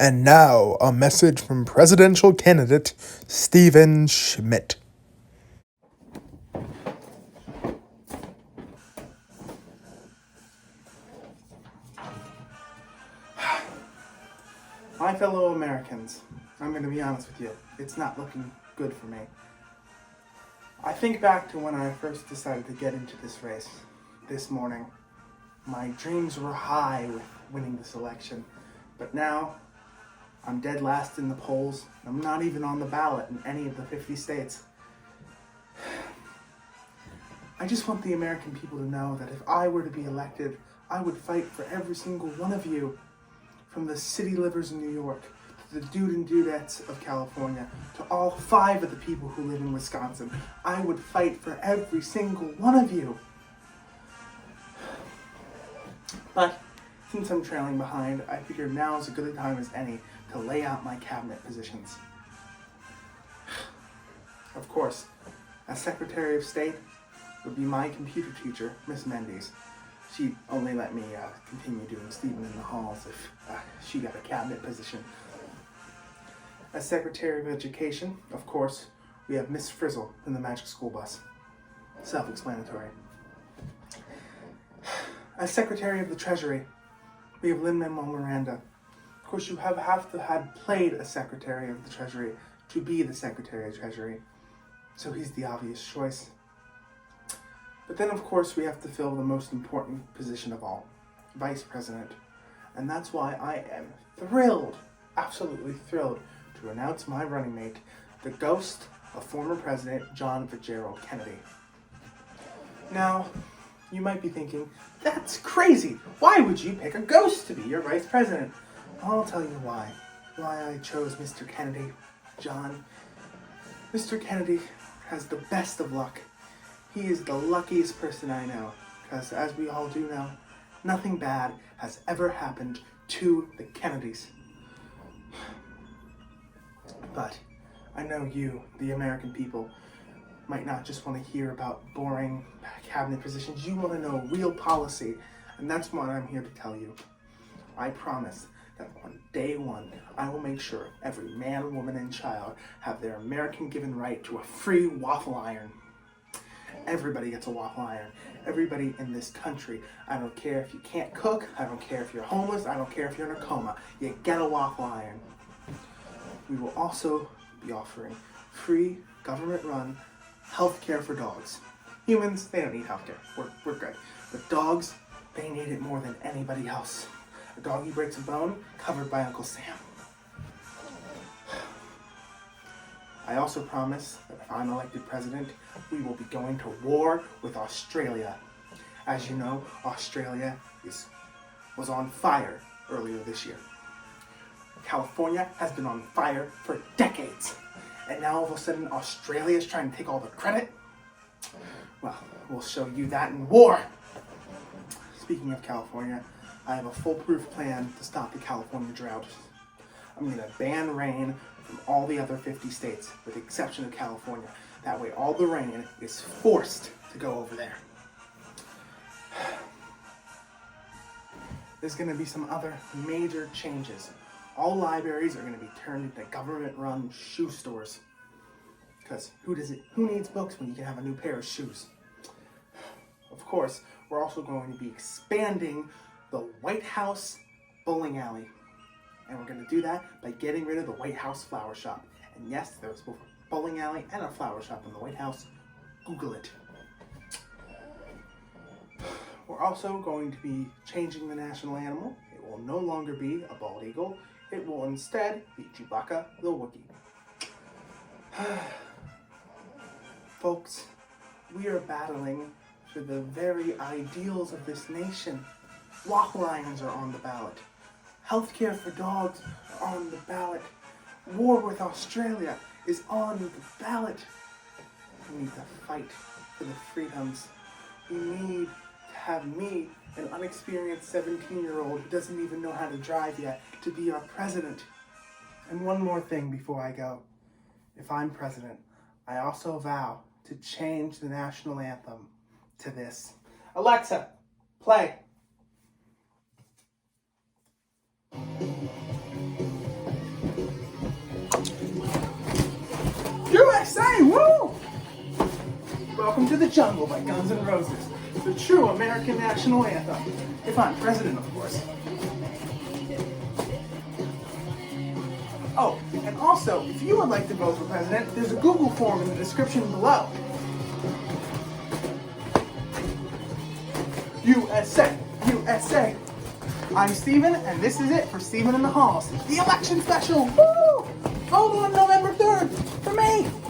And now, a message from presidential candidate Stephen Schmidt. My fellow Americans, I'm going to be honest with you, it's not looking good for me. I think back to when I first decided to get into this race this morning. My dreams were high with winning this election, but now I'm dead last in the polls. I'm not even on the ballot in any of the 50 states. I just want the American people to know that if I were to be elected, I would fight for every single one of you, from the city livers in New York, to the dude and dudettes of California, to all 5 of the people who live in Wisconsin. I would fight for every single one of you. But since I'm trailing behind, I figure now is as good a time as any to lay out my cabinet positions. Of course, as Secretary of State would be my computer teacher, Miss Mendes. She'd only let me continue doing Stephen in the Halls if she got a cabinet position. As Secretary of Education, of course, we have Miss Frizzle in the Magic School Bus. Self-explanatory. As Secretary of the Treasury, we have Lin-Manuel Miranda. Of course, you have to have played a Secretary of the Treasury to be the Secretary of Treasury, so he's the obvious choice. But then, of course, we have to fill the most important position of all, Vice President. And that's why I am thrilled, absolutely thrilled, to announce my running mate, the ghost of former President John Fitzgerald Kennedy. Now, you might be thinking, that's crazy. Why would you pick a ghost to be your Vice President? I'll tell you why. Why I chose Mr. Kennedy, John. Mr. Kennedy has the best of luck. He is the luckiest person I know, because as we all do know, nothing bad has ever happened to the Kennedys. But I know you, the American people, might not just want to hear about boring cabinet positions. You want to know real policy, and that's what I'm here to tell you. I promise that on day one, I will make sure every man, woman, and child have their American given right to a free waffle iron. Everybody gets a waffle iron. Everybody in this country. I don't care if you can't cook. I don't care if you're homeless. I don't care if you're in a coma. You get a waffle iron. We will also be offering free, government-run health care for dogs. Humans, they don't need health care. We're good. But dogs, they need it more than anybody else. A doggy breaks a bone, covered by Uncle Sam. I also promise that if I'm elected president, we will be going to war with Australia. As you know, Australia was on fire earlier this year. California has been on fire for decades. And now all of a sudden Australia is trying to take all the credit? Well, we'll show you that in war. Speaking of California, I have a foolproof plan to stop the California drought. I'm going to ban rain from all the other 50 states, with the exception of California. That way all the rain is forced to go over there. There's going to be some other major changes. All libraries are going to be turned into government-run shoe stores. Because who needs books when you can have a new pair of shoes? Of course, we're also going to be expanding the White House bowling alley. And we're going to do that by getting rid of the White House flower shop. And yes, there's both a bowling alley and a flower shop in the White House. Google it. We're also going to be changing the national animal. It will no longer be a bald eagle. It will instead be Chewbacca the Wookiee. Folks, we are battling for the very ideals of this nation. Waffle irons are on the ballot. Healthcare for dogs are on the ballot. War with Australia is on the ballot. We need to fight for the freedoms. We need to have me, an unexperienced 17-year-old who doesn't even know how to drive yet, to be our president. And one more thing before I go. If I'm president, I also vow to change the national anthem to this. Alexa, play. Welcome to the Jungle by Guns N' Roses, the true American national anthem. If I'm president, of course. Oh, and also, if you would like to vote for president, there's a Google form in the description below. USA, USA. I'm Steven, and this is it for Steven in the Halls, the election special. Woo! Vote on November 3rd for me.